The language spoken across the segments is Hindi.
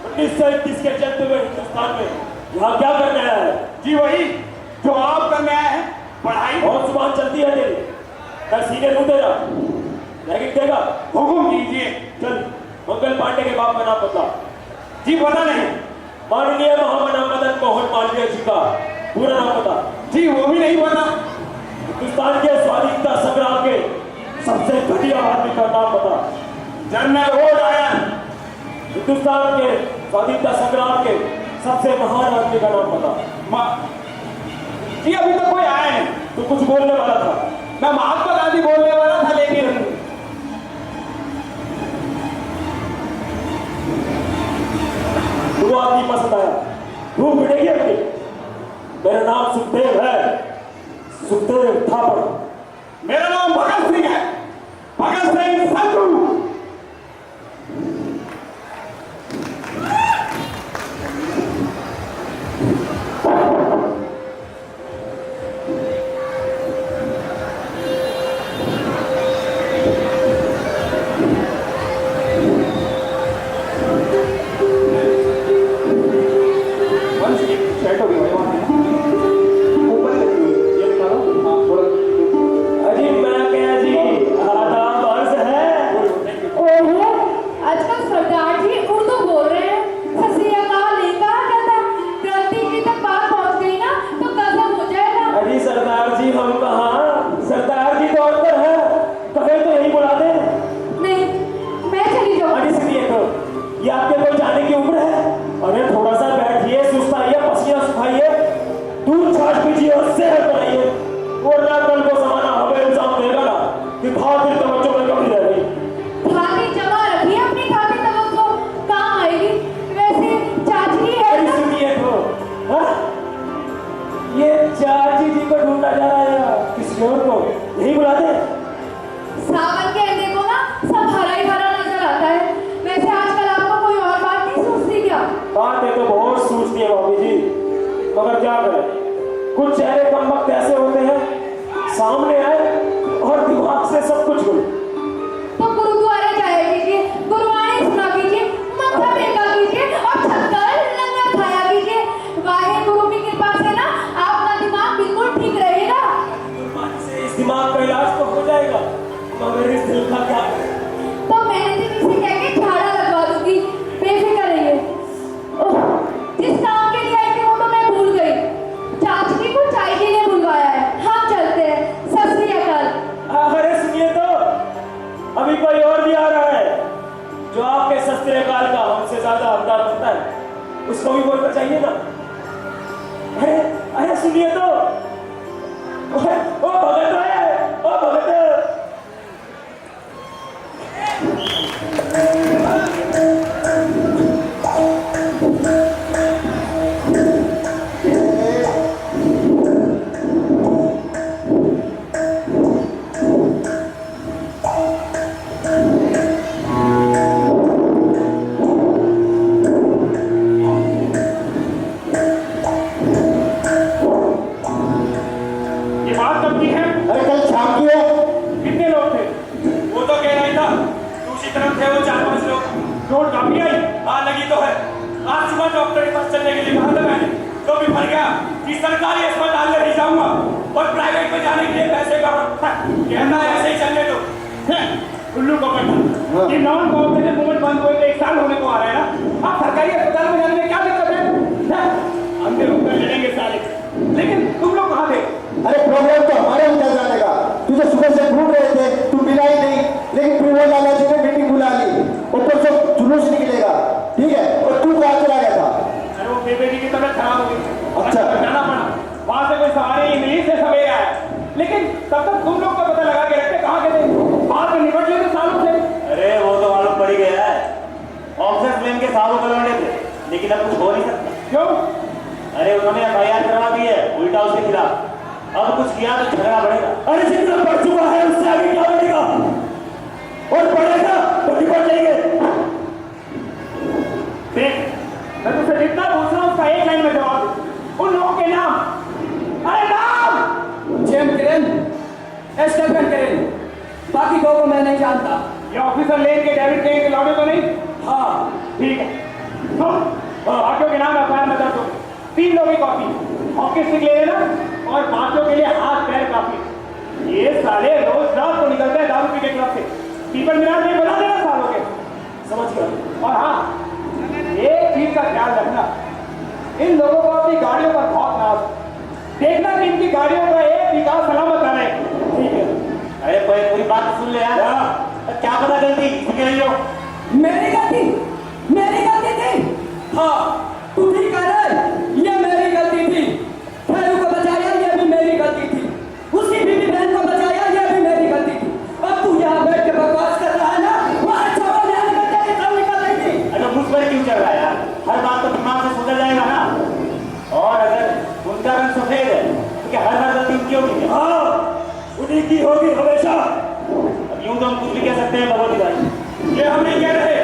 1931 के चलते हुए हिंदुस्तान में यहाँ क्या करने आया है? जी वही जो आप करने आए हैं, पढ़ाई। और जुबान चलती है तेरी, मैं सीने दूं तेरा, लेकिन देगा। हुकुम कीजिए। चल, मंगल पांडे के बाप का नाम बता। जी पता नहीं। माननीय महामना मदन मोहन मालवीय जी का पूरा नाम बता। जी वो भी नहीं पता। हिंदुस्तान के स्वाधीनता संग्राम के सबसे घटिया आदमी का नाम बता। General O Dyer. हिंदुस्तान के स्वाधीनता संग्राम के सबसे महान आदमी का नाम बता। जी अभी तक कोई आया नहीं। तू कुछ बोलने वाला था। मैं महात्मा गांधी बोलने वाला था, लेकिन वो आदमी पसंद आया। तू मिटेगी अपनी। मेरा नाम सुखदेव है, सुखदेव थापड़। मेरा नाम भगत सिंह है, भगत सिंह संधू। मगर क्या करें, कुछ चेहरे कम वक्त ऐसे होते हैं, सामने आए और दिमाग से सब कुछ गुल। तो गुरुद्वारे जाया कीजिए, गुरुवाणी सुना कीजिए, मत्था टेका कीजिए और छक्कर लंगर खाया कीजिए। वाहे गुरु की कृपा से ना आपका दिमाग बिल्कुल ठीक रहेगा। गुरबानी से इस दिमाग का इलाज तो हो जाएगा, मगर इस दिल का क्या करें? तो मैंने से कह के झाड़ा लगवा दूंगी, बेफिक्र रहिए। जिस काम के लिए आई थी वो तो मैं भूल गई। चाची को चाय के लिए बुलवाया है, हम चलते हैं। सत श्री अकाल। अरे सुनिए तो, अभी कोई और भी आ रहा है जो आपके सस्ते काल का हमसे ज्यादा हमदर्द होता है, उसको भी बोलना चाहिए ना। अरे अरे सुनिए तो, ओ भगत है, ओ भगत। डॉक्टर के पास चलने के लिए कहा था मैंने, तो भी भर गया कि सरकारी अस्पताल में नहीं जाऊंगा और प्राइवेट में जाने के लिए पैसे का कहना ऐसे ही चलने दो। उल्लू को पता कि नॉन कोऑपरेटिव मूवमेंट बंद हुए तो 1 साल होने को आ रहा है ना। आप सरकारी अस्पताल में जाने में क्या दिक्कत है? हम भी रुक कर लड़ेंगे साले। लेकिन तुम लोग कहाँ थे? अरे प्रोग्राम तो हमारे अंदर जाने का, तुझे सुबह से ढूंढ रहे थे, तू मिला ही नहीं। लेकिन फिर वो लाला जी ने मीटिंग बुला ली, ऊपर से जुलूस निकलेगा, ठीक है? और तू कहाँ चला गया था? अरे वो बेबी की तबीयत खराब हो गई, अच्छा जाना पड़ा। वहां से कोई सवारी मिली से सवेरा आया, लेकिन तब तक तुम लोग का पता लगा के रखते कहाँ गए थे? बात में निपट लेते सालों से। अरे वो तो मालूम पड़ गया है, ऑफिसर्स प्लेन के सालों करोड़े थे, लेकिन अब कुछ हो नहीं सकता। क्यों? अरे उन्होंने FIR करवा दी है उल्टा उसके खिलाफ। अब कुछ किया तो झगड़ा बढ़ेगा। अरे जितना बढ़ चुका है उससे आगे क्या बढ़ेगा? और बढ़ेगा तो निपट लेंगे। देख, मैं तुझसे जितना पूछ रहा हूँ उसका एक लाइन में जवाब दे। उन लोगों के नाम। अरे नाम! जेम किरण, स्टेफन किरण, बाकी दो को मैं नहीं जानता। ये ऑफिसर लेन के डेविड के लौटे तो नहीं? हाँ ठीक है, सुन 3 लोगों की कॉफी, हॉकी स्टिक ले लेना और 5 लोगों के लिए हाथ पैर काफी। ये साले रोज रात को निकलते हैं दारू पी के क्लब से। पीपल मीनार में बना देना सालों के, समझ गया। और हाँ, एक चीज का ख्याल रखना, इन लोगों को अपनी गाड़ियों पर बहुत नाज, देखना कि इनकी गाड़ियों का एक विकास सलामत रहे। ठीक है। अरे पूरी बात तो सुन ले यार। क्या पता गलती किसकी रही हो? मेरी गलती थी। हाँ, तू ठीक कह रहा है, ये मेरी गलती थी। खैरू को बचाया, ये भी मेरी गलती थी। उसकी बीवी बहन को बचाया, ये भी मेरी गलती थी। अब तू यहाँ बैठ के बकवास कर रहा है ना, वहाँ छोड़ो, मेरी गलती कब निकल रही थी। अरे मुझ पर क्यों चल रहा है यार? हर बात तो दिमाग से सुधर जाएगा ना। और अगर उनका रंग सफेद है तो क्या हर गलती उनकी होगी? हाँ, उन्हीं की होगी हमेशा। अब यूं तो हम कुछ भी कह सकते हैं भगवती भाई। ये हम नहीं कह रहे,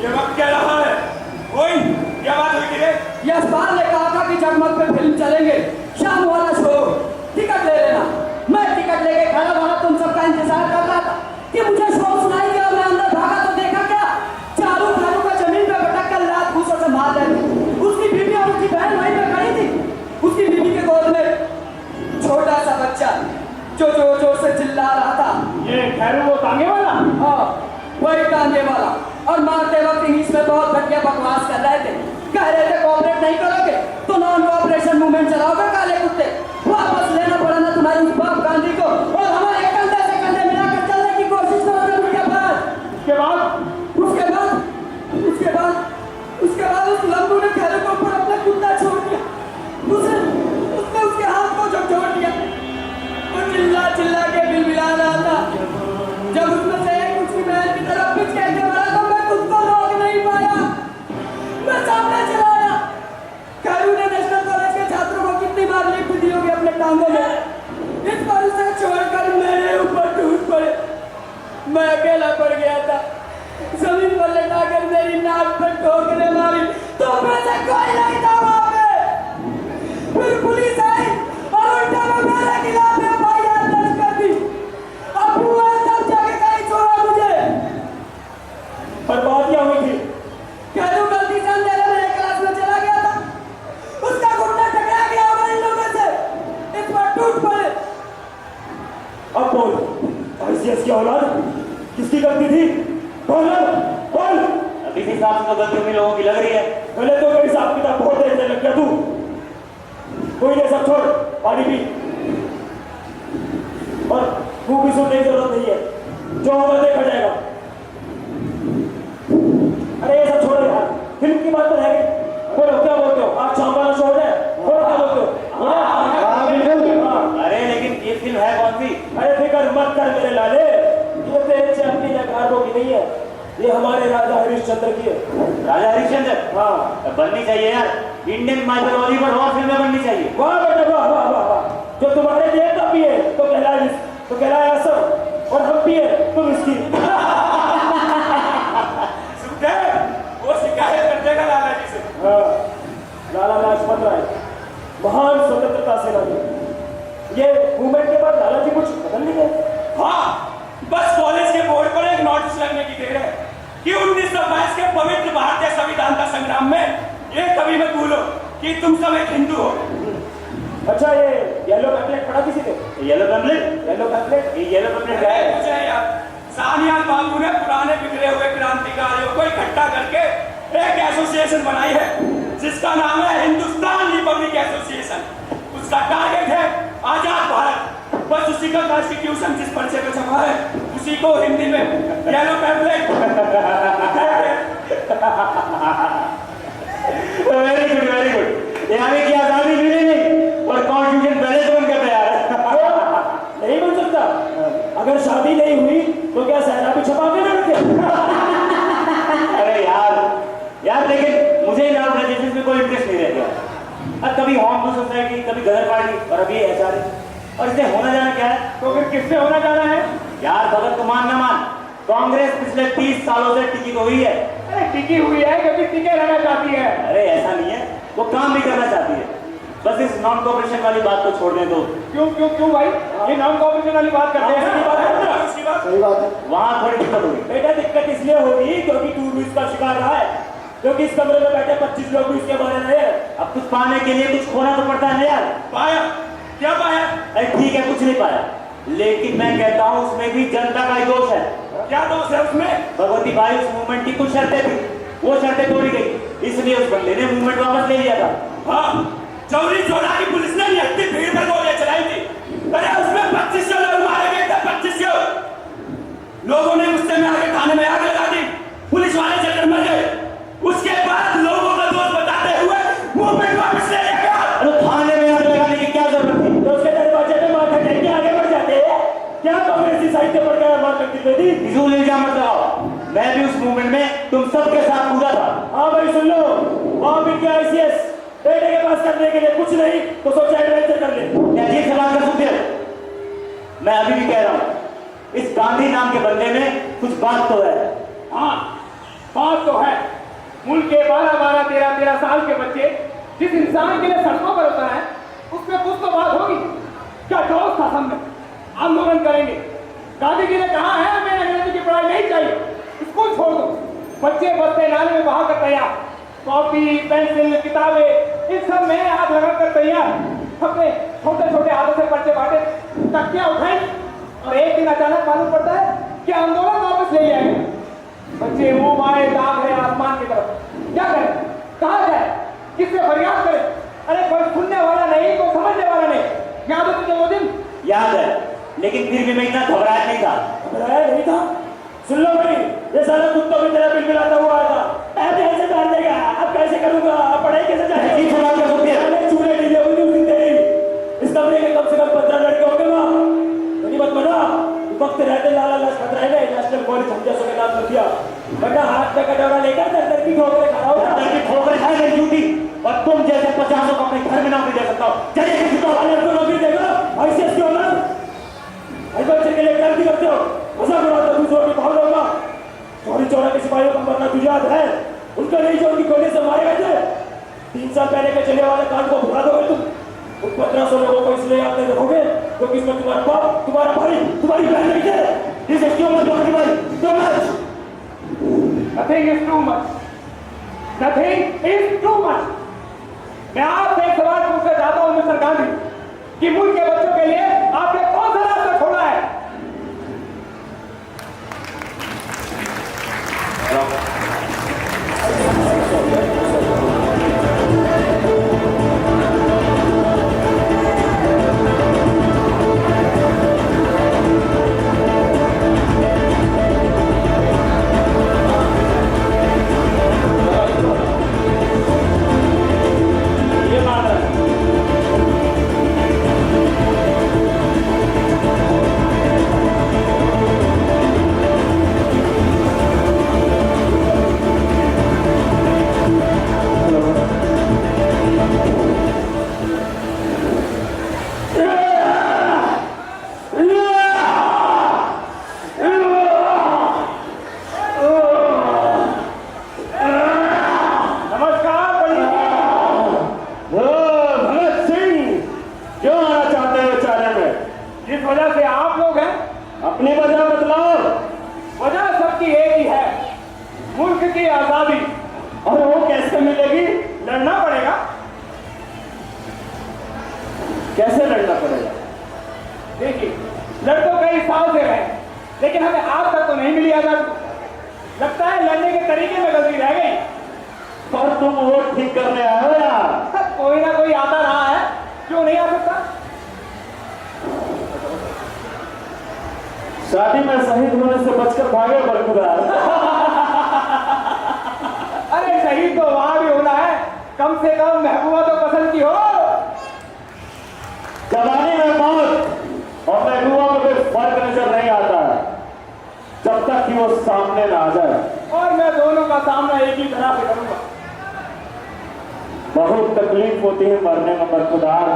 ये वक्त कह रहा है। ओए, क्या बात हुई थी रे? यशपाल ने कहा था कि जगमग पे फिल्म चलेंगे, शाम वाला शो, टिकट ले लेना। मैं टिकट लेके खड़ा वहां तुम सबका इंतजार कर रहा था कि मुझे शो सुनाई दिया। मैं अंदर भागा तो देखा क्या, चारों खानों का जमीन पे भटक कर लात घूसों से मार रहे थे। उसकी बीवी और उसकी बहन वहीं पे खड़ी थी। उसकी बीवी के गोद में छोटा सा बच्चा जो जोर जोर से चिल्ला रहा था। ये खैरू वो तांगे वाला? हाँ, वही टांगे वाला। और मारते वक्त इंग्लिश में बहुत घटिया बकवास कर रहे थे। कह रहे थे कोऑपरेट नहीं करोगे तो नॉन कोऑपरेशन मूवमेंट चलाओगे काले कुत्ते। वापस लेना पड़ा ना तुम्हारी उस बाप गांधी को, और हमारे कंधे से कंधे मिलाकर चलने की कोशिश करोगे। उसके बाद उस लंबू ने खैरू के ऊपर अपना कुत्ता छोड़ दिया। उसने उसके हाथ को झकझोर दिया। वो चिल्ला चिल्ला के बिलबिला रहा था। जब उसमें से एक उसकी बहन की तरफ पीछे के बढ़ा तो मैं खुद को रोक नहीं पाया, मैं सामने चला आया। खैरू ने नेशनल कॉलेज के छात्रों को कितनी बार लिप दी होगी अपने टांगों में, इस बार उसे छोड़कर मेरे ऊपर टूट पड़े। मैं अकेला पड़ गया था। जमीन पर लेटाकर मेरी नाक पर ठोकरें मारी तो मैं से कोई नहीं था वहां पे। फिर पुलिस आई और उल्टा में मेरे खिलाफ एफआईआर दर्ज कर दी। अब हुआ तब जाके कहीं छोड़ा मुझे। पर बात क्या हुई थी? खैरू गलती से अंधेरे में एक क्लास में चला गया था। उसका घुटना टकरा गया और इन लोगों से इस पर टूट पड़े। अब बोल, आईसीएस की औलाद किसकी गलती थी? बोल। अभी के हिसाब से तो गलती उन्हीं लोगों की लग रही है। पहले तो मेरे हिसाब किताब बहुत देखने लग गया तू। कोई नहीं, सब छोड़, पानी पी। और तू भी सुनने की जरूरत नहीं है, जो होगा देखा जाएगा। अरे ये सब छोड़ो यार, फिल्म की बात तो है। बोलो क्या बोलते हो? आज शाम वाला शो हो जाए, बोलो क्या बोलते हो? अरे लेकिन ये फिल्म है कौन सी? अरे फिक्र मत कर मेरे लाले, ये फिल्म से अपनी नकारकों की नहीं है, ये हमारे राजा हरिश्चंद्र की है। राजा हरिश्चंद्र? हाँ, बननी चाहिए यार। इंडियन माइथोलॉजी पर और फिल्में बननी चाहिए। वाह बेटा वाह वाह वाह वाह। जो तुम्हारे जेब का पिए तो कहलाए असर, और हम पिए तो इसकी। वो शिकायत कर देगा लाला जी से। हाँ, लाला लाजपत राय महान स्वतंत्रता सेनानी। ये मूवमेंट के बाद लाला जी कुछ बदल नहीं गए? हाँ, बस कॉलेज के बोर्ड पर एक नोटिस लगने की देर है कि 1922 के पवित्र भारतीय संविधान का संग्राम में ये कभी मत भूलो कि तुम सब एक हिंदू हो। अच्छा, ये येलो पैम्पलेट पढ़ा किसी ने? येलो पैम्पलेट क्या है? कुछ है यार, सानियाल बाबू ने पुराने बिखरे हुए क्रांतिकारियों को इकट्ठा करके एक एसोसिएशन बनाई है जिसका नाम है हिंदुस्तान रिपब्लिक एसोसिएशन। उसका टारगेट है आजाद भारत। बस उसी का कॉन्स्टिट्यूशन जिस पर्चे पे छपा है उसी को हिंदी में येलो पैम्पलेट। Very good. यानी कि आजादी मिली नहीं और कॉन्स्टिट्यूशन पहले से बनकर तैयार है। नहीं बन सकता। अगर शादी नहीं हुई तो क्या सहरा भी छपा के रखे? अरे यार लेकिन मुझे डाउट है जिसमें कोई इंटरेस्ट नहीं रह गया। अब कभी होम सोसाइटी, कभी गदर पार्टी और अभी एचआर। और इससे होना जाना क्या है? तो फिर किससे होना जाना है? यार भगत को मान न मान, कांग्रेस पिछले 30 सालों से टिकी तो हुई है। अरे टिकी हुई है क्योंकि टिके रहना चाहती है। अरे ऐसा नहीं है, वो काम भी करना चाहती है। बस इस नॉन कोऑपरेशन वाली बात को छोड़ दें तो। क्यों भाई? ये नॉन कोऑपरेशन वाली बात करते हैं। सही बात है। वहां थोड़ी दिक्कत होगी बेटा। दिक्कत इसलिए होगी क्योंकि तू भी इसका शिकार रहा है। क्योंकि इस कमरे में बैठे 25 लोग भी उसके बारे में हैं। अब कुछ पाने के लिए कुछ खोना तो पड़ता है ना यार। पाया? क्या पाया? अरे ठीक है, कुछ नहीं पाया, लेकिन मैं कहता हूँ उसमें भी जनता का ही दोष है। क्या दोष है उसमें? भगवती भाई, उस मूवमेंट की कुछ शर्तें थी, वो शर्तें तोड़ी गई, इसलिए उस बंदे ने मूवमेंट वापस ले लिया था। हाँ, चौरी चौरा की पुलिस ने निहत्ती भीड़ पर गोलियां चलाई थी। अरे उसमें 2500 लोग मारे गए थे, 2500। लोगों ने गुस्से में आके थाने में आग लगा दी, पुलिस वाले जलकर मर गए। उसके बाद लोगों का दोष बताते हुए मूवमेंट वापस ले लिया गया। अरे थाने में आग लगाने की क्या जरूरत थी? तो उसके दरवाजे पे माथा टेक के आगे बढ़ जाते हैं। क्या कांग्रेसी साहित्य पढ़ गया मार करती थी? फिजूल इल्जाम मत लगाओ, मैं भी उस मूवमेंट में तुम सबके साथ कूदा था। हाँ भाई सुन लो, वहां भी क्या ICS बेटे के पास करने के लिए कुछ नहीं तो सोचा एडवेंचर कर ले। क्या अजीब सवाल कर सकते हो? मैं अभी भी कह रहा हूँ, इस गांधी नाम के बंदे में कुछ बात तो है। हाँ, बात तो है। मुल्क के 12-12, 13-13 साल के बच्चे जिस इंसान के लिए सड़कों पर उतर है, उसमें कुछ तो बात होगी। क्या जोश था सब में? आंदोलन करेंगे। गांधी जी ने कहा है हमें अंग्रेजी की पढ़ाई नहीं चाहिए, स्कूल छोड़ दो। बच्चे बस्ते नाले में बहा कर तैयार, कॉपी पेंसिल किताबें इन सब में हाथ लगाकर तैयार, अपने छोटे छोटे हाथों से पर्चे बांटे, तकिया उठाई, और एक दिन अचानक मालूम पड़ता है कि आंदोलन वापस ले लिया गया। बच्चे मुंह आए दाग है आसमान की तरफ, क्या करें, कहा जाए, किससे फरियाद करें? अरे कोई सुनने वाला नहीं, कोई समझने वाला नहीं। याद है तुझे वो दिन? याद है, लेकिन फिर भी मैं इतना घबराया नहीं था। घबराया नहीं था? सुन लो भाई, ये सारा कुत्तों की तरह बिलबिलाता हुआ आया था। ऐसे डाल देगा, अब कैसे करूंगा, पढ़ाई कैसे जाएगी? चूल्हे ढीले हुई उस दिन तेरी। इस कमरे के कम से कम 15 लड़के होंगे वहां। नहीं मत बना, वक्त रहते लाला लाजपत राय ने नेशनल कॉलेज हम जैसों के नाम कर दिया, वरना हाथ में कटोरा लेकर दर की ठोकरें खा रहा होगा। दर की ठोकरें खाए मेरी ड्यूटी, और तुम जैसे 50 को अपने घर में नौकरी दे सकता हो। चलिए किसी को वाले को नौकरी देगा, ICS क्यों ना? बच्चे के लिए क्रांति करते हो, मजाक उड़ाते हो दूसरों की भावनाओं का। चौरी चौरा के सिपाहियों का मरना तुझे याद है? उनका नहीं जो उनकी गोली से मारे गए थे। 3 साल पहले के चले वाले कांड को भुला दोगे तुम? उन 1500 लोगों को इसलिए याद नहीं रखोगे क्योंकि इसमें तुम्हारा बाप, तुम्हारा भाई, तुम्हारी बहन नहीं थे। इसे क्यों मत भाई, क्यों मत? Nothing is too much. Nothing is too much. मैं आपसे एक सवाल पूछना चाहता हूं मिस्टर गांधी, कि मुल्क के बच्चों के लिए आपने कौन सा रास्ता छोड़ा है? ये बात है। अपनी वजह बतलाओ। वजह सबकी एक ही है, मुल्क की आजादी। और वो कैसे मिलेगी? लड़ना पड़ेगा। कैसे लड़ना पड़ेगा? देखिए, लड़ तो कई साल से रहे, लेकिन हमें आज तक तो नहीं मिली आजादी। लगता है लड़ने के तरीके में गलती रह गई। और तुम वोट ठीक करने आए हो यार? कोई ना कोई आता रहा है, क्यों नहीं आ सकता? शादी में शहीद होने से बचकर भागे बरखुदार। अरे शहीद तो वहां भी होना है, कम से कम महबूबा तो पसंद की हो। जवानी में मौत और महबूबा में कोई फर्क नजर नहीं आता है जब तक कि वो सामने ना आ जाए। और मैं दोनों का सामना एक ही तरह से करूंगा। बहुत तकलीफ होती है मरने में बरखुदार,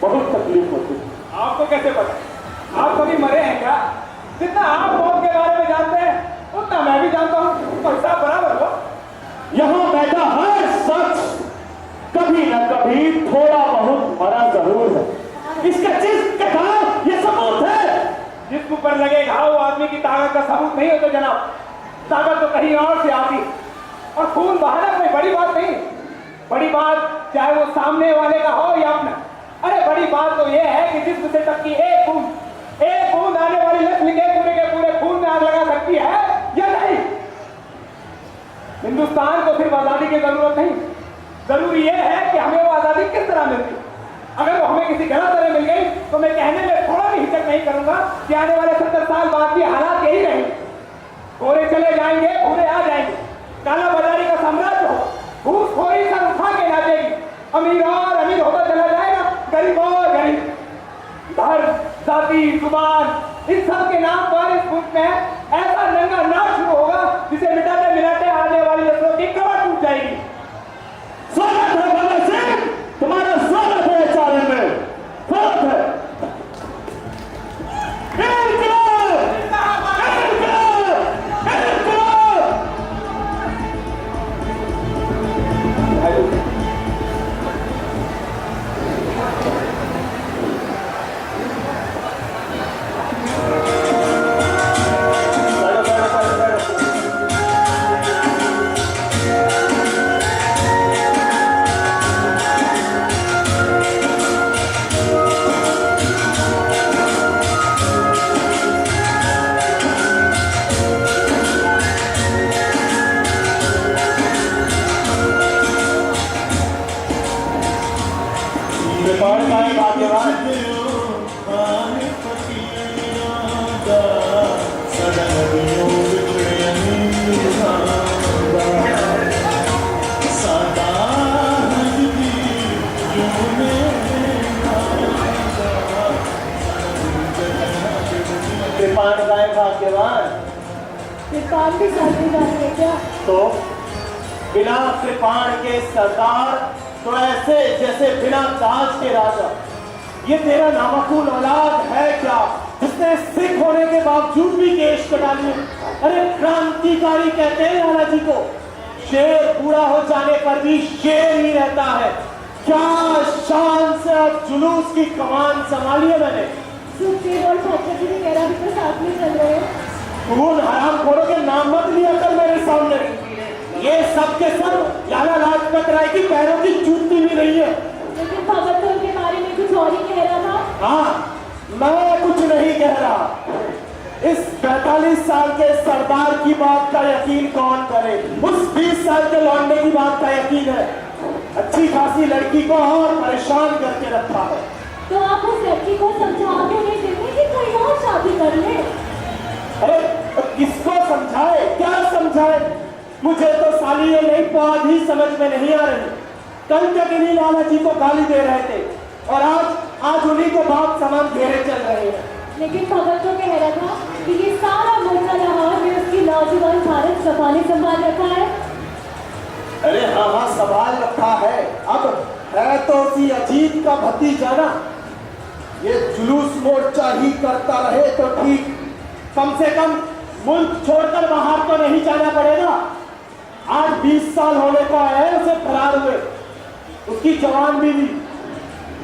बहुत तकलीफ होती है। आपको कैसे पता? आप कभी मरे हैं क्या? जितना आप मौत के बारे में जानते हैं उतना मैं भी जानता हूँ। पैसा बराबर हो। यहां बैठा हर शख्स कभी न कभी थोड़ा बहुत मरा जरूर है। इसका जिस्म के घाव ये सबूत है। जिस्म पर लगे घाव आदमी की ताकत का सबूत नहीं होता जनाब। ताकत तो कहीं और से आती। और खून बहाना कोई बड़ी बात नहीं। बड़ी बात चाहे वो सामने वाले का हो या अपना। अरे बड़ी बात तो ये है कि जिसम से टपकी एक बूंद आने वाली नस्ल के पूरे खून में आग लगा सकती है या नहीं। हिंदुस्तान को सिर्फ आजादी की जरूरत नहीं, जरूरी यह है कि हमें वो आजादी किस तरह मिलती। अगर वो हमें किसी गलत तरह मिल गई तो मैं कहने में थोड़ा भी हिचक नहीं करूंगा कि आने वाले 70 साल बाद भी हालात यही रहेंगे। गोरे चले जाएंगे, भूरे आ जाएंगे, काला बाजारी का साम्राज्य हो, घूसखोरी सर उठा के नाचेगी, अमीर और अमीर होता चला जाएगा, गरीब और गरीब। धर्म, जाति, जुबान, इन सब के नाम पर इस मुल्क में ऐसा नंगा नाच शुरू होगा जिसे मिटाते मिलाते आने वाली नस्लों की कमर टूट जाएगी। स्वागत है भगत सिंह, तुम्हारा स्वागत है चारण में, स्वागत है। कृपाण भी साथी जाएंगे क्या? तो बिना कृपाण के सरदार तो ऐसे जैसे बिना ताज के राजा। ये तेरा नामकूल औलाद है क्या जिसने सिख होने के बावजूद भी केश कटा लिए? अरे क्रांतिकारी कहते हैं लाला जी को, शेर पूरा हो जाने पर भी शेर ही रहता है। क्या शान से अब जुलूस की कमान संभाली है मैंने। सुखदेव और छत्रपति वगैरह भी तो साथ में चल रहे हैं। उन हरामखोरों के नाम मत लिया कर मेरे सामने। ये सब के सब लाला लाजपत राय की पैरों की जूती भी नहीं है। लेकिन भगत सिंह के बारे में कुछ और ही कह रहा था। हाँ, मैं कुछ नहीं कह रहा। इस 45 साल के सरदार की बात का यकीन कौन करे? उस 20 साल के लौंडे की बात का यकीन है। अच्छी खासी लड़की को और परेशान करके रखा है। तो आप उस लड़की को समझा के नहीं देंगे कि कोई और शादी कर ले? अरे किसको समझाए, क्या समझाए? मुझे तो साली ये नई बात ही समझ में नहीं आ रही। कल तक इन्हीं लाला जी को गाली दे रहे थे और आज उन्हीं को बाप समान घेरे चल रहे हैं। लेकिन भगत तो कह रहा था कि ये सारा मुल्क लाहौर में उसकी नौजवान भारत सभा ने संभाल रखा है। अरे हाँ, संभाल रखा है। अब है तो उसी अजीत का भतीजा ना। ये जुलूस मोर्चा ही करता रहे तो ठीक, कम से कम मुल्क छोड़कर बाहर तो नहीं जाना पड़ेगा। आज 20 साल होने को आए हैं उसे फरार हुए। उसकी जवान बीवी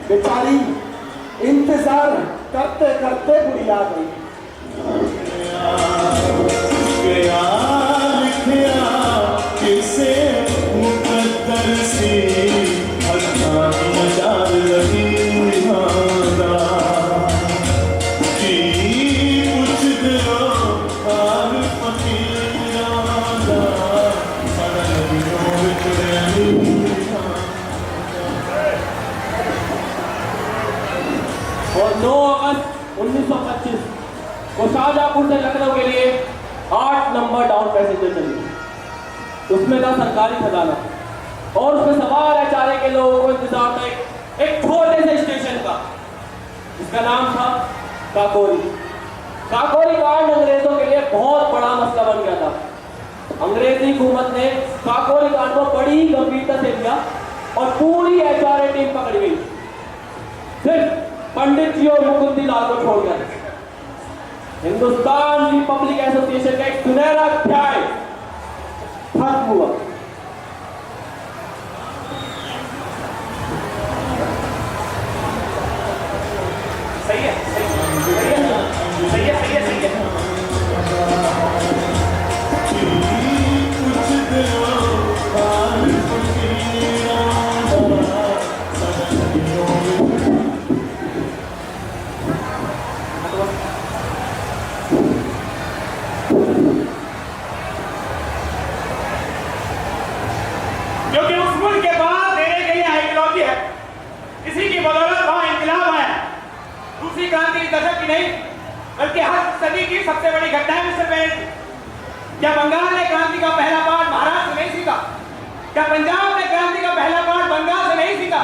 बेचारी इंतजार करते करते बुढ़िया गई। और 9 अगस्त 1925 को शाहजहांपुर से लखनऊ के लिए 8 नंबर डाउन पैसेंजर चली। उसमें था सरकारी खजाना और उसमें सवार एचआरए के लोगों को इंतजार था एक छोटे से स्टेशन का, जिसका नाम था काकोरी। काकोरी कांड अंग्रेजों के लिए बहुत बड़ा मसला बन गया था। अंग्रेजी हुकूमत ने काकोरी कांड को बड़ी गंभीरता से लिया और पूरी एचआरए टीम पकड़ी गई। सिर्फ पंडित जी और मुकुंदी लाल को छोड़ गया। हिंदुस्तान रिपब्लिक एसोसिएशन का एक सुनहरा अध्याय खत्म हुआ। सही है, सही है। क्योंकि उस मुल्क के बाद देने के लिए आइडियोलॉजी है, इसी की बदौलत वहां इंकलाब आया। दूसरी क्रांति इस दशक की नहीं बल्कि हर सदी की सबसे बड़ी घटना है मिस्टर बेनेट। क्या बंगाल ने क्रांति का पहला पाठ महाराष्ट्र से नहीं सीखा? क्या पंजाब ने क्रांति का पहला पाठ बंगाल से नहीं सीखा?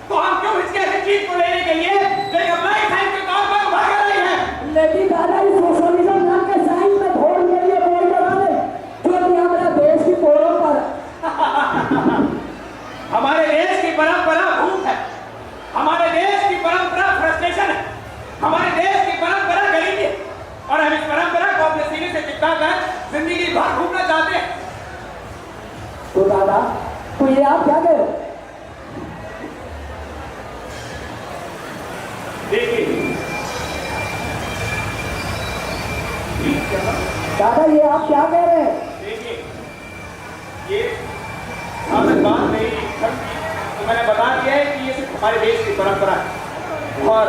तो हम क्यों इसके ऐसी चीज को लेने के लिए जो एक अप्लाई साइंस के तौर पर उभर कर रही है? लेकिन दादा इस सोशलिज्म नाम के साइंस में घोल के लिए बोल रहा है जो कि हमारा देश की परंपरा हमारे देश की परंपरा भूख है, हमारे देश की परंपरा फ्रस्ट्रेशन है, हमारे देश की परंपरा गरीबी है और हम इस परंपरा को अपने सीने से चिपका कर जिंदगी भर घूमना चाहते हैं। तो दादा तो ये आप क्या कह रहे हो? देखिए दादा ये आप क्या कह रहे हैं? देखिए ये हमें बात नहीं तो मैंने बता दिया है कि ये सिर्फ हमारे देश की परंपरा है। और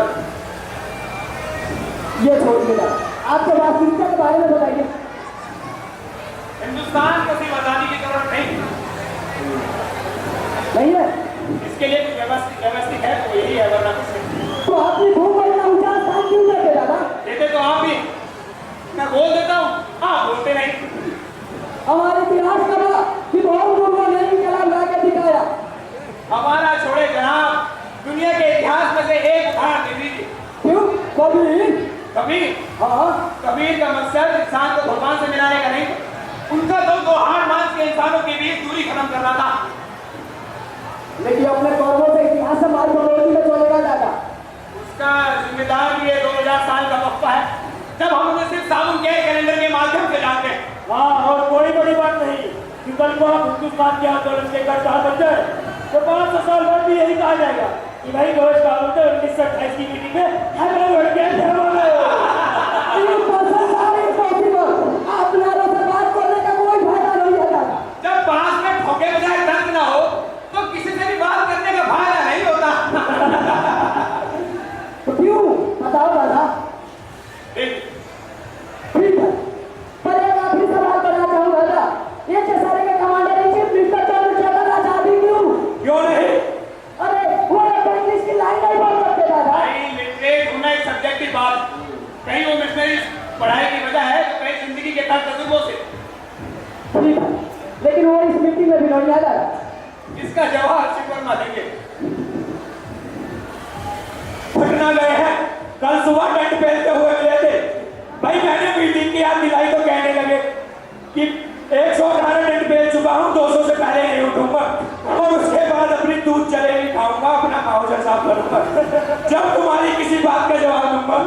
ये छोड़िए दादा, आपके वास्तविकता के बारे में बताइए। हिंदुस्तान को सिर्फ आजादी की जरूरत नहीं है इसके लिए कुछ व्यवस्थित है तो यही है, वरना कुछ नहीं। तो आपने भूख इतना ऊंचा स्थान क्यों लेते दादा? देते तो आप भी, मैं बोल देता हूँ, आप बोलते नहीं। हमारे इतिहास का था कि बहुत लोगों ने इंकलाब ला के दिखाया। हमारा छोड़े जनाब, दुनिया के इतिहास में से एक उदाहरण दे दीजिए। क्यों? कबीर। कबीर? हाँ कबीर का मकसद इंसान को भगवान से मिलाने का नहीं, उनका तो दो हाथ मांस के इंसानों के बीच दूरी खत्म करना था। लेकिन अपने कौरवों से इतिहास हमारी मनोरंजन में चलेगा दादा। उसका जिम्मेदार भी ये 2000 साल का वक्फा है जब हम उन्हें सिर्फ साबुन के कैलेंडर के माध्यम से जानते हैं। हाँ, और कोई बड़ी बात नहीं कि कल को आप हिंदुस्तान के आंदोलन के करता बन जाए तो 500 साल बाद भी यही कहा जाएगा कि भाई घोष का 1928 की मीटिंग में हमें वोट किया आप नारों से बात करने का कोई फायदा नहीं है दादा। जब पास में ठोके बजाय दर्द ना हो तो किसी से भी बात करने का फायदा नहीं होता। तो क्यों बताओ दादा? ठीक है, पर एक आखिरी सवाल करना चाहूंगा दादा, ये सारे के commander in chief mister Chandrashekhar आजादी क्यों नहीं? अरे वो इंग्लिश की लाइन नहीं बोल सकते दादा। भाई लिटरेट होना एक सब्जेक्टिव बात, कहीं वो मिशनरी पढ़ाई की वजह है तो कहीं जिंदगी के तर्क तजुर्बों से। ठीक है, लेकिन वो इस मीटिंग में भी नहीं आया। इसका जवाब शिववर्मा देंगे। पटना गए हैं, कल सुबह टेंट पहनते हुए मिले थे। भाई मैंने मीटिंग की याद दिलाई तो कहने लगे कि 118 टेंट पहन चुका हूँ, 200 से पहले नहीं उठूंगा और उसके बाद अपनी दूध जलेबी खाऊंगा, अपना माउजा साफ करूंगा जब तुम्हारी किसी बात का जवाब दूंगा।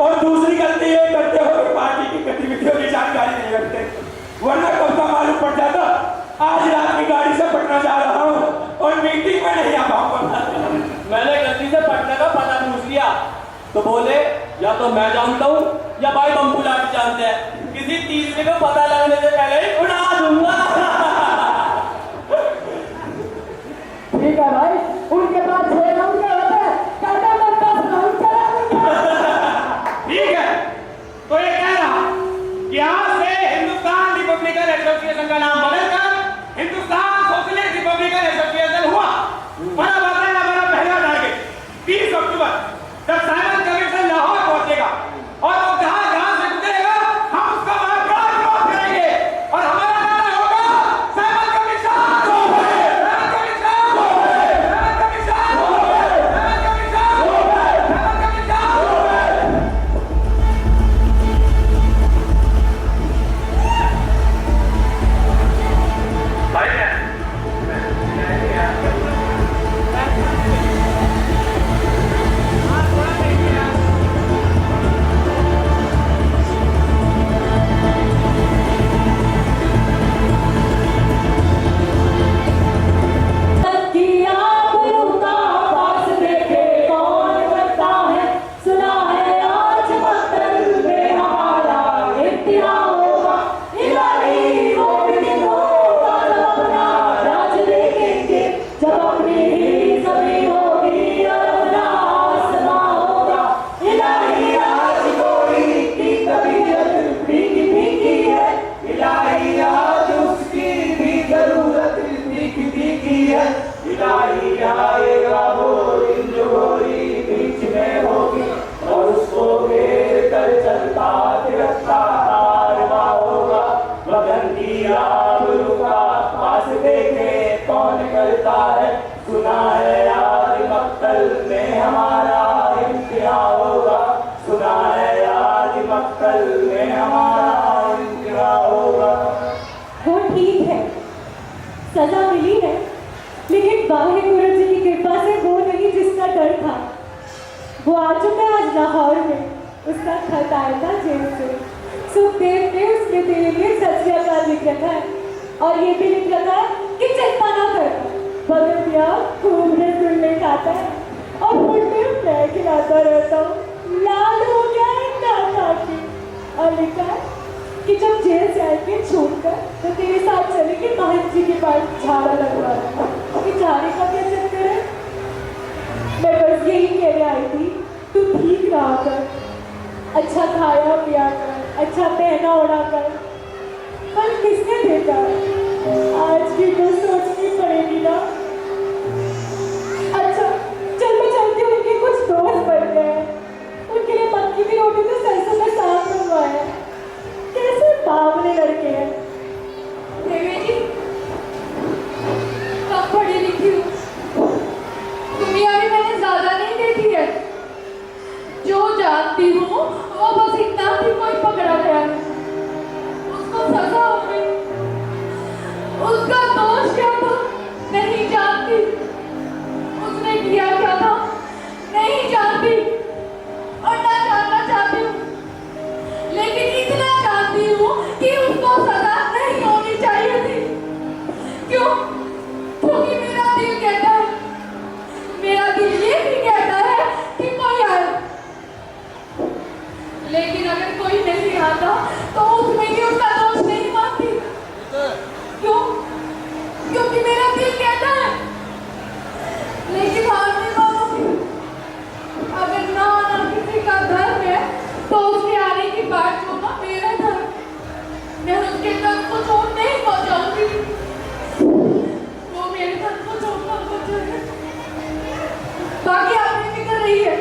और दूसरी गलती ये करते हो कि पार्टी की गतिविधियों की जानकारी नहीं रखते, वरना कब का मालूम पड़ जाता। आज रात की गाड़ी से पटना जा रहा हूँ और मीटिंग में नहीं आ पाऊंगा। मैंने गलती से पटना का पता पूछ लिया तो बोले या तो मैं जानता हूँ या भाई बम्बू लाठी जानते हैं, किसी तीसरे को पता लगने से पहले ही उड़ा दूंगा। ठीक है भाई, उनके पास 6 राउंड के होते हैं, कहते हैं 10 राउंड चला दूंगा। ठीक है, तो ये कह रहा कि आज से हिंदुस्तान रिपब्लिकन एसोसिएशन का नाम बदलकर हिंदुस्तान सोशलिस्ट रिपब्लिकन एसोसिएशन हुआ। बड़ा बात है, हमारा पहला टारगेट 30 अक्टूबर जब साइमन कमीशन लाहौर पहुंचेगा और वो जहां जहां से गुजरेगा हम उसका वहां प्राण विरोध करेंगे और हमारा नारा होगा Simon commission, Simon commission, Simon commission, Simon commission, Simon commission. की है इलाही आएगा वो दिन जो गोरी बीच में होगी और उसको घेर कर चलता फिरता हारवा होगा मगर की आबरू का पास देखे कौन करता है सुना है यार मक्तल में हमारा इम्तिहान होगा सुना है यार मक्तल में हमारा इम्तिहान होगा। वो ठीक है, सजा मिली है, लेकिन वाहे गुरु जी की कृपा से वो नहीं जिसका डर था। वो आ चुका आज लाहौर में, उसका खत आया था जेल से। सुखदेव ने उसमें तेरे लिए सत्या का लिख रखा है और ये भी लिख रखा है कि चिंता ना कर, मगर भैया खूब रसगुल्ले खाता है और मुझे मैं खिलाता रहता हूँ, लाल हो गया है ना के। और लिखा है कि जब जेल से आएंगे छूट कर तो तेरे साथ चलेंगे महंत जी के पास झाड़ा लगवाना। कि झाड़े का क्या चक्कर है? मैं बस यही कहने आई थी, तू ठीक रहा कर, अच्छा खाया पिया कर, अच्छा पहना ओढ़ा कर। पर किसने देखा आज की तो सोचनी पड़ेगी ना। अच्छा चल मैं चलती हूँ, उनके कुछ दोस्त बन गए, उनके लिए मक्की की रोटी तो सरसों का साग बनवाया। कैसे बावले लड़के हैं। देवी जी कब पढ़ी लिखी हूँ, दुनिया भी मैंने ज्यादा नहीं देखी है। जो जानती हूँ वो बस इतना भी कोई पकड़ा गया है, उसको सजा हो गई, उसका दोष क्या था नहीं जानती, उसने किया क्या था नहीं जानती और ना जानना चाहती हूँ। लेकिन इतना जानती हूँ कि उसको सजा नहीं होनी चाहिए थी। क्यों? क्योंकि मेरा दिल कहता है, मेरा दिल ये भी कहता है कि कोई आए, लेकिन अगर कोई नहीं आता तो उसमें भी उसका दोष नहीं मानती। क्यों? क्योंकि मेरा दिल कहता है, लेकिन हार नहीं मानूंगी। अगर ना आना किसी का धर्म है तो उसके आने की बात जो ना मेरा धर्म, मैं उसके धर्म को चोट नहीं पहुंचाऊंगी, वो मेरे धर्म को चोट ना पहुंचाए। बाकी आपने फिक्र रही है,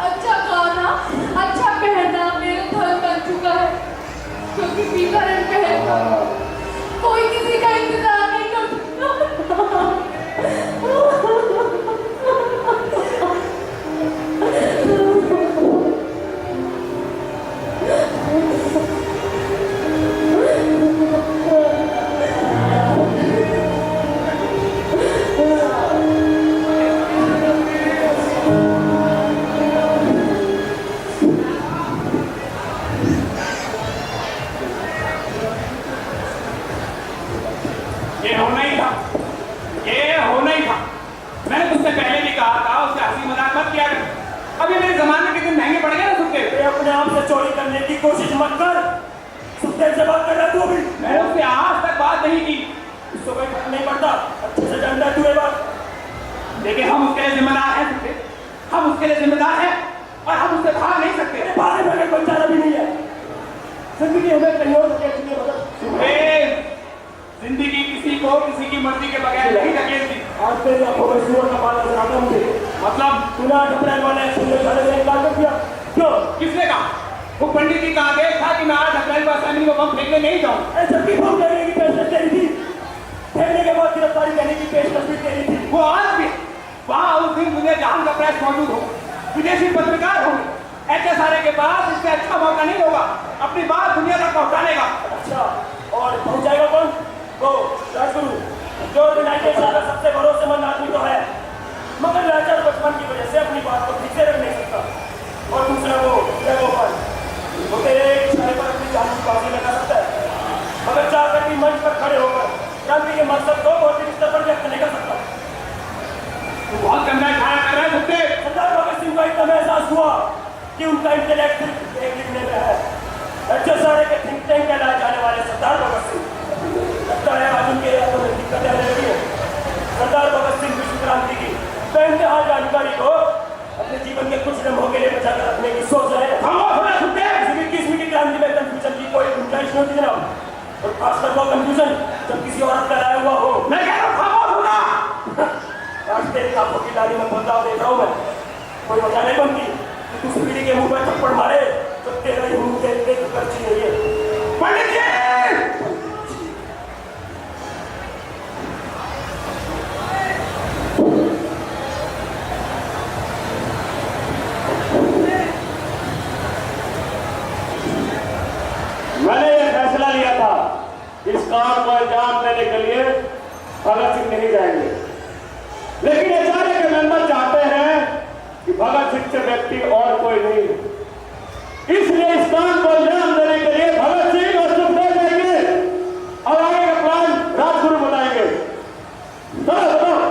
अच्छा खाना अच्छा पहनना मेरा धर्म बन चुका है, क्योंकि पीला रंग पहनना कोई किसी का इंतजार नहीं कर सकता। ये होना ही था, ये होना ही था। मैंने तुमसे पहले भी कहा था उससे हंसी मजाक मत किया कर। अभी मेरे जमाने के दिन महंगे पड़ गए ना सुखदेव। अपने आप से चोरी करने की कोशिश मत कर। सुखदेव से बात कर रहा तू अभी? मैंने उससे आज तक बात नहीं की। उसको कोई फर्क नहीं पड़ता, अच्छे से जानता है तू ये बात। लेकिन हम उसके लिए जिम्मेदार हैं सुखदेव, हम उसके लिए जिम्मेदार हैं और हम उससे भाग नहीं सकते। बाहर में कोई चारा भी नहीं है, जिंदगी हमें कहीं और से चाहिए। मतलब सुखदेव, जिंदगी किसी को किसी की मर्जी के बगैर नहीं धकेलती। आज तेरी आंखों में सूअर का पाला नजर आता मुझे। मतलब तूने 8 अप्रैल वाले सुनने वाले से इनकार कर दिया क्यों? किसने कहा? वो पंडित जी का आदेश था कि मैं 8 अप्रैल को असेंबली में बम फेंकने नहीं जाऊँ। ऐसा भी बम करने की पेशकश तेरी थी, फेंकने के बाद गिरफ्तारी देने की पेशकश भी तेरी थी। वो आज भी वहाँ उस दिन मुझे जहां का प्रेस मौजूद हो, विदेशी पत्रकार होंगे, HSRA के पास इससे अच्छा मौका नहीं होगा अपनी बात दुनिया तक पहुँचाने का। अच्छा, और पहुंचाएगा कौन? वो राजगुरु, जो यूनाइटेड का सबसे भरोसेमंद आदमी तो है, मगर लाचार बचपन की वजह से अपनी बात को ठीक से रख नहीं सकता। और दूसरा वो जयगोपाल, वो तेरे एक इशारे पर अपनी जान की बाजी लगा सकता है, मगर चाहकर भी मंच पर खड़े होकर क्रांति के मकसद को भौतिक स्तर पर व्यक्त नहीं कर सकता। तो बहुत गंदा खाया कर रहा है सुखदेव। सरदार भगत सिंह को एकदम एहसास हुआ कि उनका इंटेलेक्ट सिर्फ एक लिखने में है। HSRA के थिंक टैंक कहलाए जाने वाले सरदार भगत सिंह, लगता है आज उनके हाथों में दिक्कतें आने लगी है। सरदार भगत सिंह विश्व क्रांति की बेइंतहा जानकारी को अपने जीवन के कुछ लम्हों के लिए बचाकर रखने की सोच रहे हैं। किसी भी किस्म की क्रांति में कंफ्यूजन की कोई गुंजाइश नहीं होती जनाब, और खासकर वो कंफ्यूजन जब किसी औरत का लाया हुआ हो। मैं कह रहा हूँ तेरी आंखों की लाली में बंदा देख रहा हूँ मैं। कोई वजह नहीं बनती कि तू पीढ़ी के मुंह पर थप्पड़ मारे तो तेरा ही मुंह देखने की पर्ची नहीं है। पंडित जी! मैंने ये फैसला लिया था कि इस काम को अंजाम देने के लिए भगत सिंह नहीं जाएंगे, लेकिन अचानक के मेंबर चाहते हैं कि भगत सिंह से व्यक्ति और कोई नहीं, इसलिए इस काम को अंजाम देने के लिए भगत सिंह और सुखदेव जाएंगे और आगे का प्लान राजगुरु बताएंगे। चलो बताओ।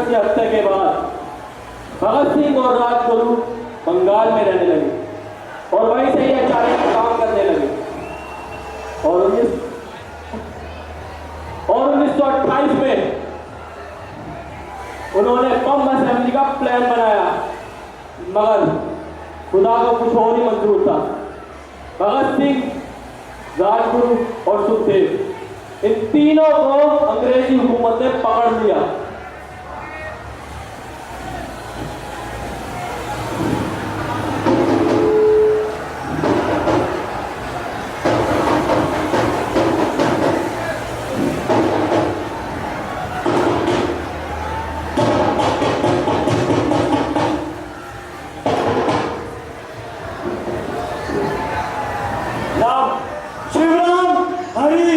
के हफ्ते के बाद भगत सिंह और राजगुरु बंगाल में रहने लगे और वहीं से ये अचानक काम करने लगे और 1928 में उन्होंने बम असेंबली का प्लान बनाया, मगर खुदा को कुछ और ही मंजूर था। भगत सिंह, राजगुरु और सुखदेव, इन तीनों को अंग्रेजी हुकूमत ने पकड़ लिया।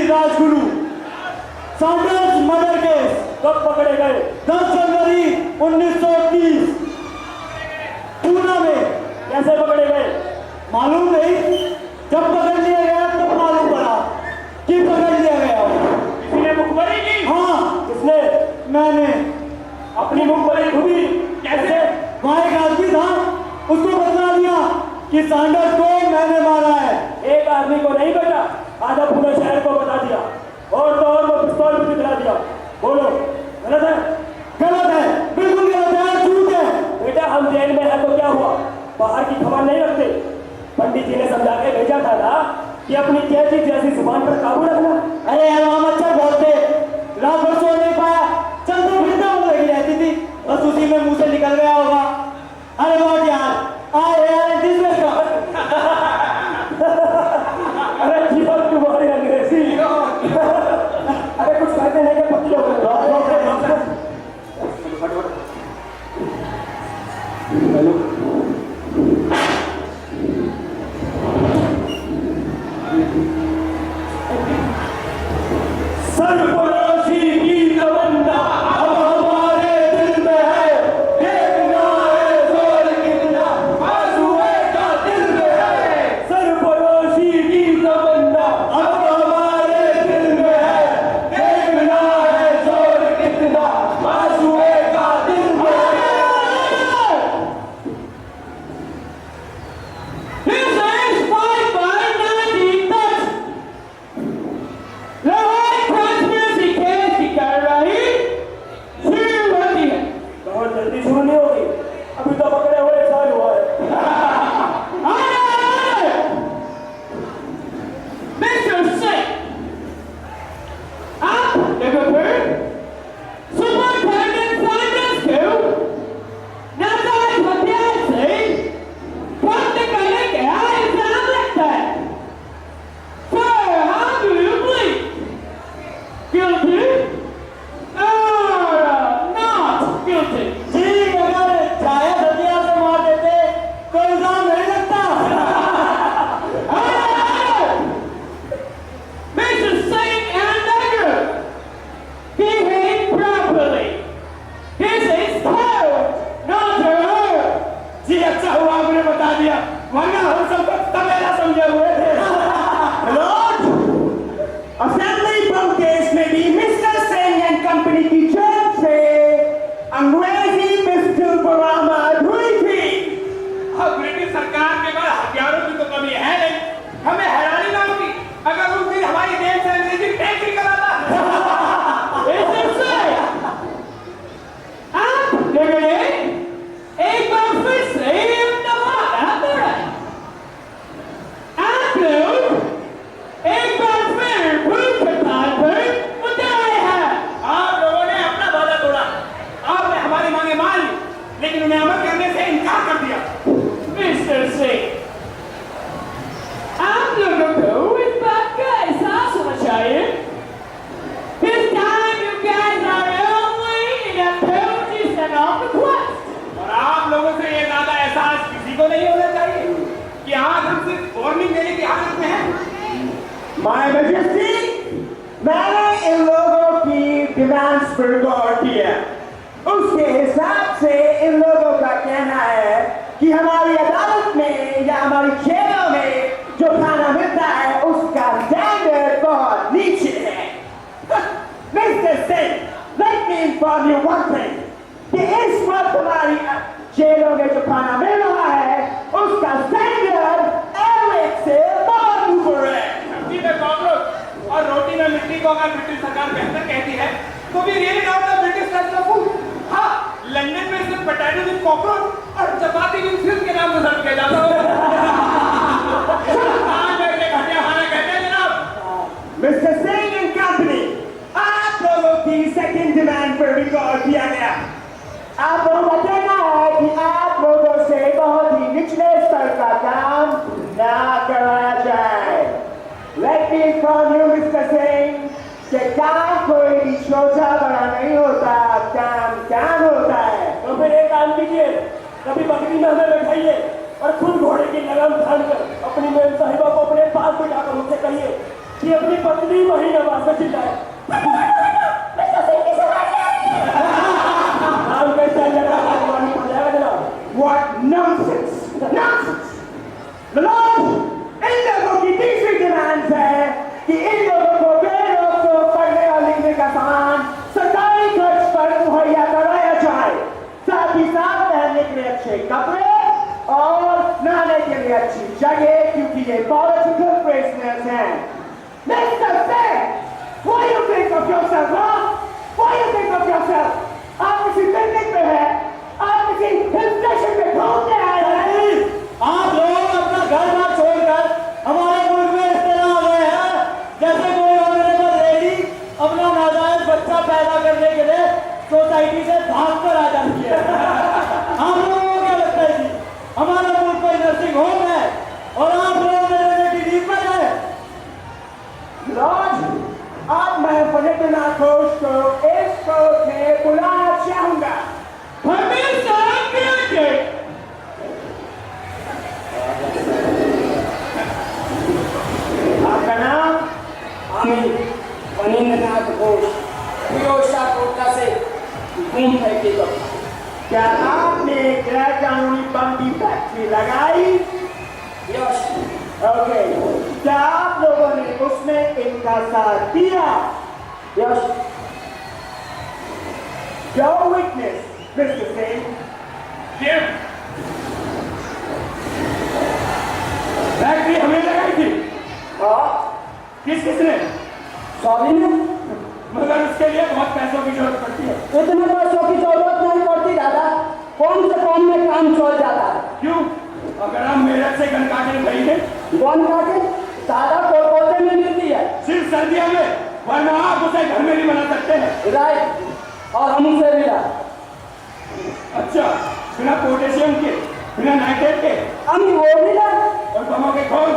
राजगुरु सैंडर्स मर्डर केस कब पकड़े गए? 10 जनवरी 1930 पूना में। कैसे पकड़े गए? मालूम नहीं, जब पकड़ लिया गया तब मालूम पड़ा कि पकड़ लिया गया। किसी ने मुखबरी की? हाँ। किसने? मैंने अपनी मुखबरी खुदी। कैसे? वहां एक आदमी था, उसको बता दिया कि सैंडर्स को मैंने मारा है। एक आदमी को नहीं बेटा, आधा पूरे शहर को बता दिया और तो और वो पिस्तौल भी दिखला दिया। बोलो गलत है? गलत है, बिल्कुल गलत है, झूठ है। बेटा हम जेल में है तो क्या हुआ, बाहर की खबर नहीं रखते। पंडित जी ने समझा के भेजा था ना कि अपनी जैसी जैसी जुबान पर काबू रखना। अरे यार हम अच्छा बोलते, रात भर सो नहीं पाया, चलते फिरते हो लगी रहती थी, बस उसी में मुंह से निकल गया होगा। अरे बहुत यार आए यार बिजनेस का अरे जीवन तुम्हारी अंग्रेजी अरे कुछ कहते नहीं कि पत्ती हो गए। हेलो असेंबली बम केस में भी मिस्टर सिंह एंड कंपनी की जेब से अंग्रेजी पिस्टल बरामद हुई थी। अब ब्रिटिश सरकार के पास हथियारों की तो कमी है नहीं, हमें हैरानी ना होगी अगर उस दिन हमारी देश से अंग्रेजी टैक्स ही कराता। एक बार फिर से आप लोग एक बार फिर भूख हड़ताल पर उतरे हैं। आप लोगों ने अपना वादा तोड़ा, आपने हमारी मांगे मान ली, लेकिन उन्हें अमल करने से इनकार कर दिया। मिस्टर सिंह, आप लोगों को इस बात का एहसास होना चाहिए। This time you guys are only in a purchase and of the quest. और आप लोगों से ये ज्यादा एहसास किसी को नहीं होना चाहिए कि आज हम सिर्फ वार्निंग देने की हालत में हैं। माय मैजेस्टी, मैंने इन लोगों की डिमांड्स पर गौर किया। उसके हिसाब से इन लोगों का कहना है कि हमारी अदालत में या हमारी जेलों में जो खाना मिलता है उसका स्टैंडर्ड बहुत नीचे है। Mister Singh, let me inform you one thing कि इस वक्त हमारी जेलों में जो खाना मिल रहा है उसका स्टैंडर्ड एवरेज से बहुत ऊपर है। सब्जी में कॉकरोच और रोटी में मिट्टी को अगर ब्रिटिश सरकार बेहतर कहती है तो भी really not the British type of food. हाँ, लंदन में सिर्फ पोटैटो विद कॉकरोच और चपाती विद फिश के नाम से सर्व किया जाता है। कहाँ बैठे घटिया खाना कहते हैं जनाब। मिस्टर सिंह एंड कंपनी, आप लोगों की सेकंड डिमांड पर भी गौर किया गया। आप लोगों का कहना है कि आप लोगों से बहुत ही निचले स्तर का काम ना कराया जाए। Let me inform you mister Singh कि काम कोई भी छोटा बड़ा नहीं होता, काम होता है। तो फिर एक काम कीजिए, कभी बकरी में हमें बैठाइए और खुद घोड़े की लगाम थामकर अपनी मेम साहिबा को अपने पास बिठाकर मुझसे कहिए कि अपनी पत्नी वही नवाज में चिल्लाए। नाम कैसा लगा भगवान को जाएगा जनाब। What nonsense! Nonsense! लॉर्ड, इन लोगों की तीसरी डिमांड है कि इन लोगों को बेरोक पढ़ने और लिखने का सामान सरकारी खर्च पर मुहैया कराया जाए, साथ ही साथ पहनने के लिए अच्छे कपड़े और नहाने के लिए अच्छी जगह, क्योंकि ये पॉलिटिकल प्रिजनर्स हैं। Mister Singh, what do you think of yourself, huh? What do you think of yourself? आप किसी पिकनिक में हैं, आप किसी हिल स्टेशन पे घूमने आए हैं। आप लोग अपना घर बार छोड़कर हमारे मुल्क में इस तरह आ गए हैं जैसे कोई ऑनरेबल लेडी अपना नाजायज बच्चा पैदा करने के लिए सोसाइटी से भाग कर आ जाती है। हम लोगों को क्या लगता है जी हमारा मुल्क कोई नर्सिंग होम है और आप लोग मेरे की लीव पर है। लॉर्ड, अब मैं पलटना कोच को इस कोच में बुलाना चाहूंगा। आपका नाम? अनिंद्रनाथ घोष, फिरोजशाह कोटला से घूम फैके तो क्या आपने गैर कानूनी बम की फैक्ट्री लगाई? यश ओके, क्या आप लोगों ने उसमें इनका साथ दिया? यश Your witness, Mr. Singh. Jim, factory हमें लगाई थी। हाँ किसने? सॉरी ने मगर उसके लिए बहुत पैसों की जरूरत पड़ती है। इतने पैसों की जरूरत नहीं पड़ती दादा, कम से कम में काम चल जाता है। क्यों? अगर हम मेरठ से गन काटे खरीदे कौन काटे? दादा कोलकाता में मिलती है। सिर्फ सर्दियों में, वरना आप उसे घर में भी बना सकते हैं। राइट, और हम उसे भी ला। अच्छा, बिना पोटेशियम के, बिना नाइट्रेट के हम वो भी ला और बमों के खोल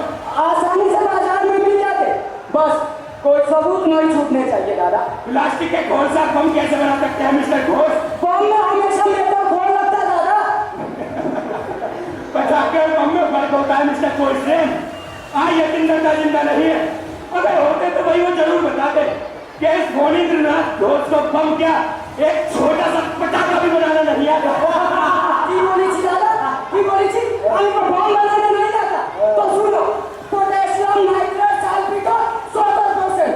आसानी से बाजार में मिल जाते, बस कोई सबूत नहीं छूटने चाहिए दादा। प्लास्टिक के घोल से बम कैसे बना सकते हैं मिस्टर घोष? बम में हमेशा मेरा घोल लगता है दादा। पटाखे और बम में फर्क होता है मिस्टर कोल्ड्रेन। ये जिंदा नहीं है। अगर होते तो वही वो जरूर बताते कि इस मोनिंद्रनाथ घोष को बम क्या एक छोटा सा पटाखा भी बनाना नहीं आता। की बोली थी दादा, की बोली थी हमको बम बनाने नहीं आता। तो सुनो, पोटेशियम नाइट्रेट सल्फेट 70%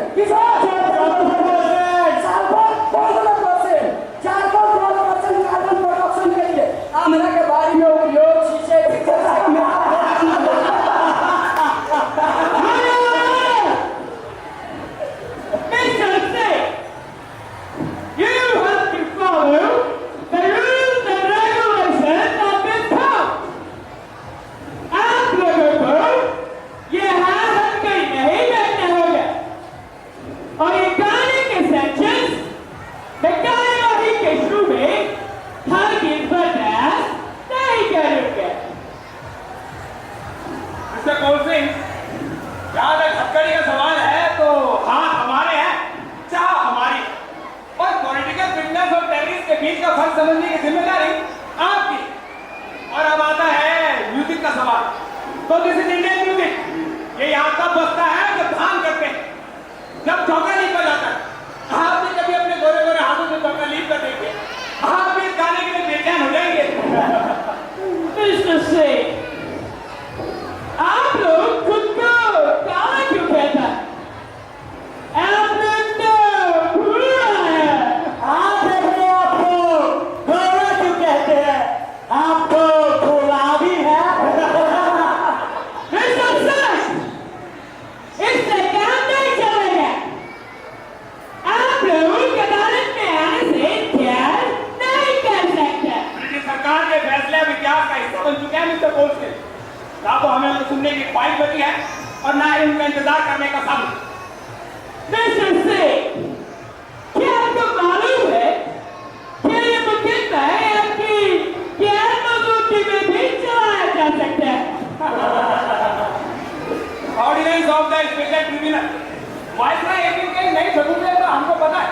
से आप लोग खुद को काला क्यों कहता है? आप लोग तो भूल रहे हैं। आप देखो आपको गोरा क्यों कहते हैं? आपको गुलाबी है। मिस्टर सर, इससे काम नहीं चलेगा। आप लोग अदालत में आने से इंकार नहीं कर सकते। ब्रिटिश सरकार के फैसले अब इतिहास का हिस्सा बन चुके हैं मिस्टर कोल्स। ना तो हमें उनको सुनने की ख्वाहिश बची है और ना ही उनका इंतजार करने का सबूत। मिस्टर सिंह, क्या आपको मालूम है कि ये मुकदमा है आपकी गैर मौजूदगी में भी चलाया जा सकता है? Ordinance of the special tribunal viceroy act के नए सबूत है तो हमको पता है।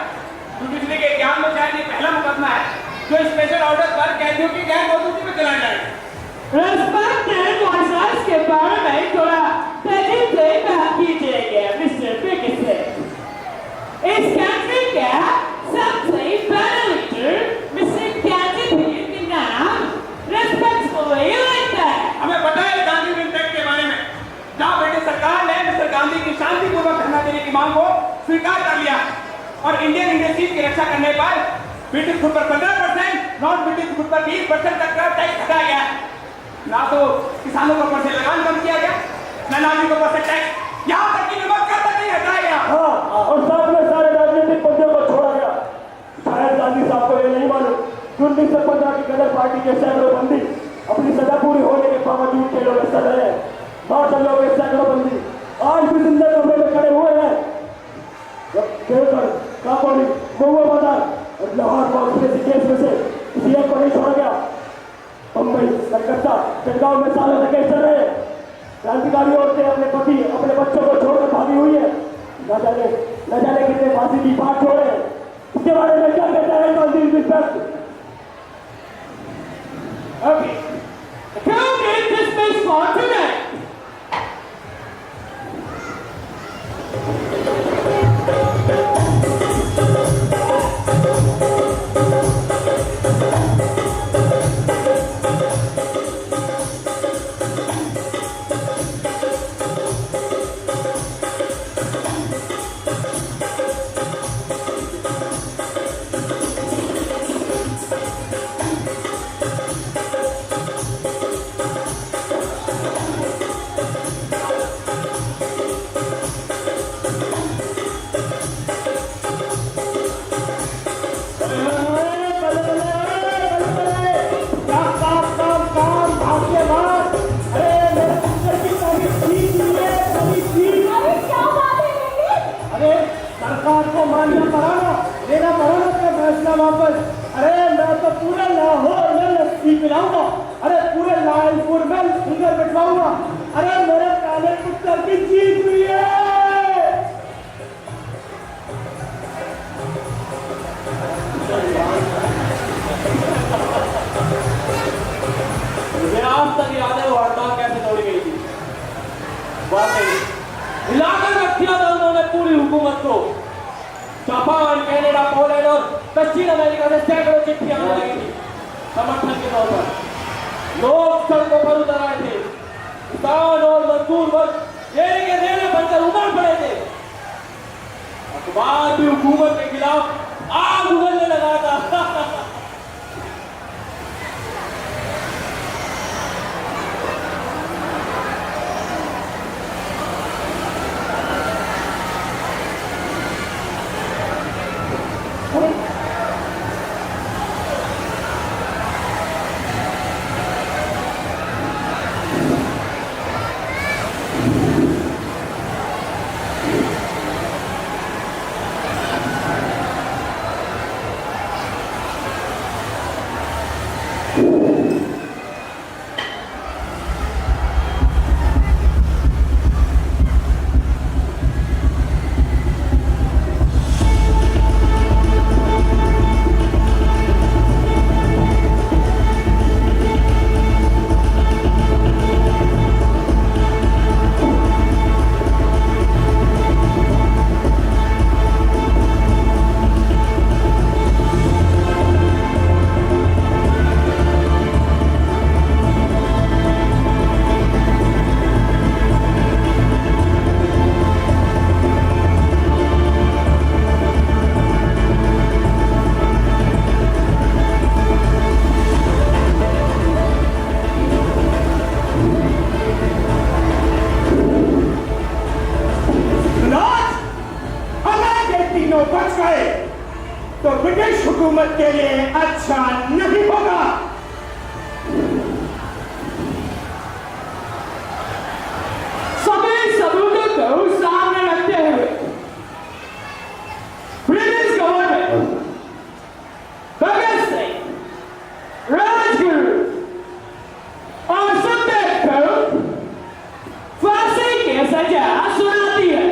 जुडिशरी के ज्ञान में शायद ये पहला मुकदमा है जो स्पेशल ऑर्डर पर कैदियों की गैर मौजूदगी में चलाया जाएगा। रेस्पेक्टेड वॉइसरायज के बारे में थोड़ा तेजी से बात कीजिएगा मिस्टर पिकेसन। इस कंट्री का सबसे बड़ा लीडर मिस्टर गांधी के नाम रेस्पेक्टफुली लेता है। हमें पता है गांधी इम्पैक्ट के बारे में, जहां ब्रिटिश सरकार ने मिस्टर गांधी की शांतिपूर्वक धरना देने की मांग को स्वीकार कर लिया और इंडियन इंडस्ट्रीज की रक्षा करने पर ब्रिटिश गुड पर 15%, नॉन ब्रिटिश गुड पर 20% तक का टैक्स हटाया गया। ना तो किसानों के ऊपर से लगान कम किया गया, ना नागरिकों के ऊपर से टैक्स, यहाँ तक कि नमक का तक नहीं हटाया गया। हाँ, और साथ में सारे राजनीतिक मुद्दों को छोड़ा गया। शायद गांधी साहब को ये नहीं मालूम कि 1915 की गदर पार्टी के सैकड़ों बंदी अपनी सजा पूरी होने के बावजूद जेलों में सड़ रहे हैं। मार्शल के सैकड़ों बंदी आज भी जिंदा कमरे में खड़े हुए हैं। देवघर, काकोरी, महुआ बाजार और लाहौर कॉन्स्पिरेसी केस में से किसी एक को नहीं छोड़ा गया। बम्बई, कलकत्ता, चंडगांव में सालों से केस चल रहे हैं। क्रांतिकारी औरतें अपने पति, अपने बच्चों को छोड़कर भागी हुई है। न जाने कितने फांसी की बात छोड़े। इसके बारे में क्या कहता है Gandhi respect? Okay, come get this place for tonight. सरकार को मान्य कराना, लेना कराना का फैसला वापस। अरे मैं तो पूरे लाहौर में लस्सी पिलाऊंगा। अरे पूरे लालपुर में फिंगर बिठवाऊंगा। अरे मेरे काले पुत्र की जीत हुई है। मुझे आज तक याद है वो हड़ताल कैसे तोड़ी गई थी। वाकई हिलाकर रख दिया था उन्होंने पूरी हुकूमत को। जापान, कनाडा, पोलैंड और दक्षिण अमेरिका से सैकड़ों चिट्ठियां आने लगी थी समर्थन के तौर पर। लोग सड़कों पर उतर आए थे। किसान और मजदूर वर्ग रेले के रेले बनकर उमड़ पड़े थे। अखबार भी हुकूमत के खिलाफ आग उगलने लगा था। बच गए तो ब्रिटिश हुकूमत के लिए अच्छा नहीं होगा। सभी सबूतों को सामने रखते हुए ब्रिटिश गवर्नमेंट भगत सिंह, राजगुरु और सुखदेव को फांसी की सजा सुनाती है।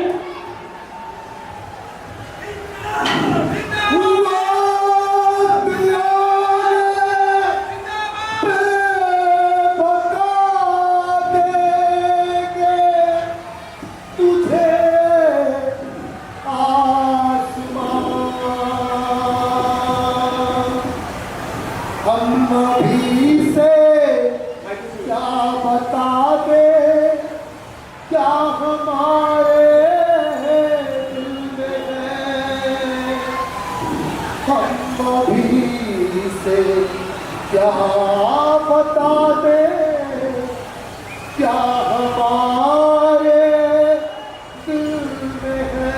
क्या बता दे क्या हमारे दिल में है।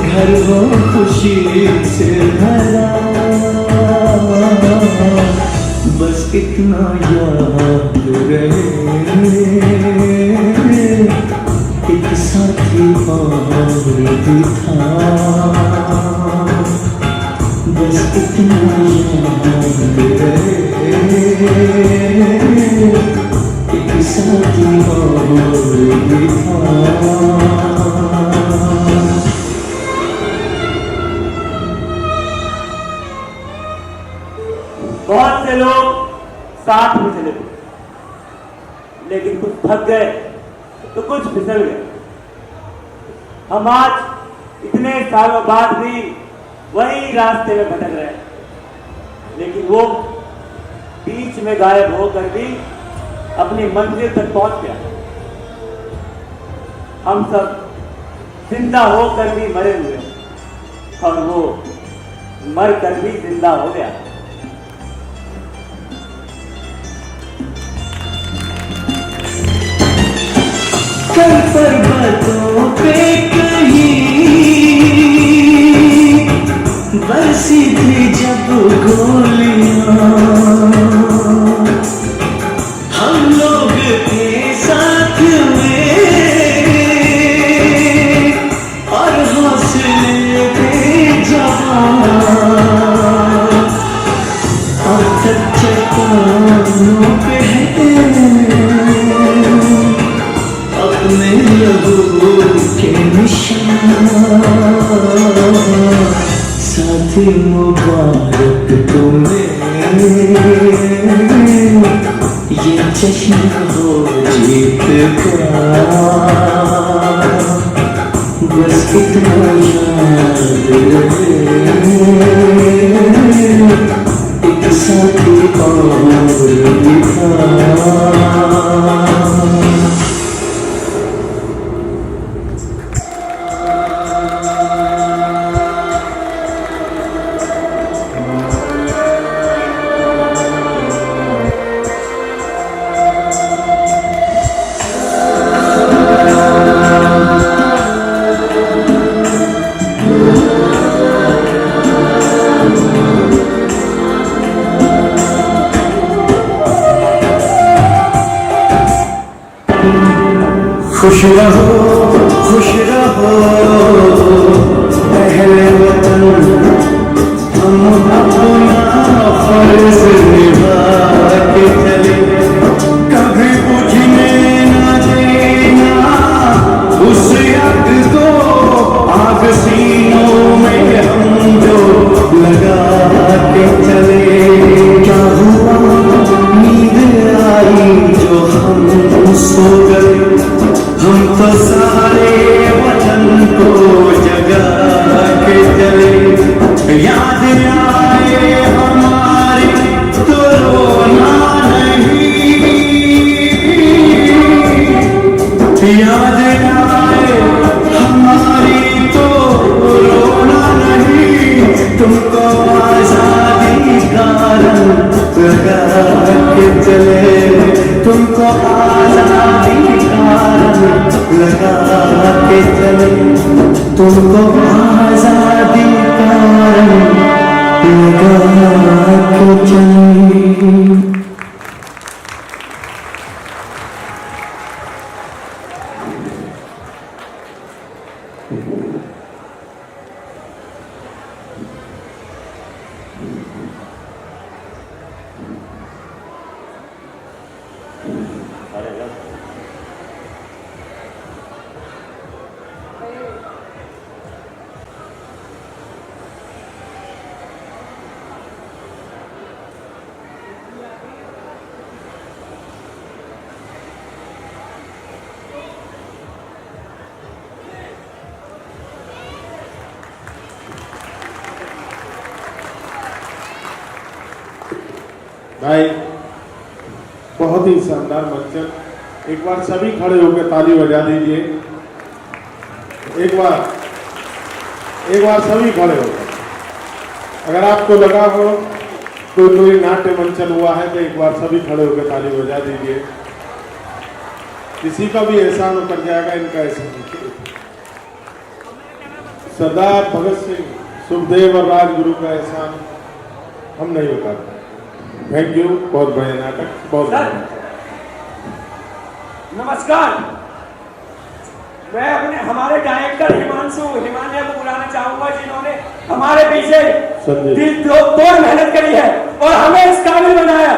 घर हो खुशी से भरा, बस इतना याद रहे एक साथी और भी था, बस इतना याद रहे एक साथी और भी था। बहुत से लोग साथ में चले गए, लेकिन कुछ थक गए तो कुछ फिसल गए। हम आज इतने सालों बाद भी वही रास्ते में भटक रहे हैं, लेकिन वो बीच में गायब होकर भी अपनी मंजिल तक पहुंच गया। हम सब जिंदा होकर भी मरे हुए और वो मर कर भी जिंदा हो गया। कल पर्वतों पे कहीं बरसी थी जब गोलियां, हम लोग के साथ में और हौसले थे जवान, और तक चट्टानों पे अपने लहू के निशान। साथी मुबारक तुम्हें ये जश्न हो जीत का। खुश रहो पहले वतन, हम अपना फर्ज निभा के चले, कभी बुझने न देना उस आग को, आग सीनों में हम जो लगा के चले। क्या हुआ नींद आई जो हम सो गए, हम तो सारे वतन को जगा के चले। याद आए हमारी तो रोना नहीं, याद आए हमारी तो रोना नहीं, तुमको आजादी का रंग लगा के चले, तुमको आजादी का रंग लगा के चले, तुमको आजादी का रंग लगा के चले। भाई बहुत ही शानदार मंचन, एक बार सभी खड़े होकर ताली बजा दीजिए। एक बार सभी खड़े होकर, अगर आपको लगा हो कोई नाट्य मंचन हुआ है तो एक बार सभी खड़े होकर ताली बजा दीजिए। किसी का भी एहसान उतर जाएगा, इनका एहसान। सरदार भगत सिंह, सुखदेव और राजगुरु का एहसान हम नहीं उतारते। थैंक यू, बहुत बढ़िया नाटक, बहुत बढ़िया। नमस्कार, मैं अपने हमारे डायरेक्टर हिमांशु को बुलाना चाहूंगा, जिन्होंने हमारे पीछे दिल तोड़ मेहनत करी है और हमें इस काबिल बनाया।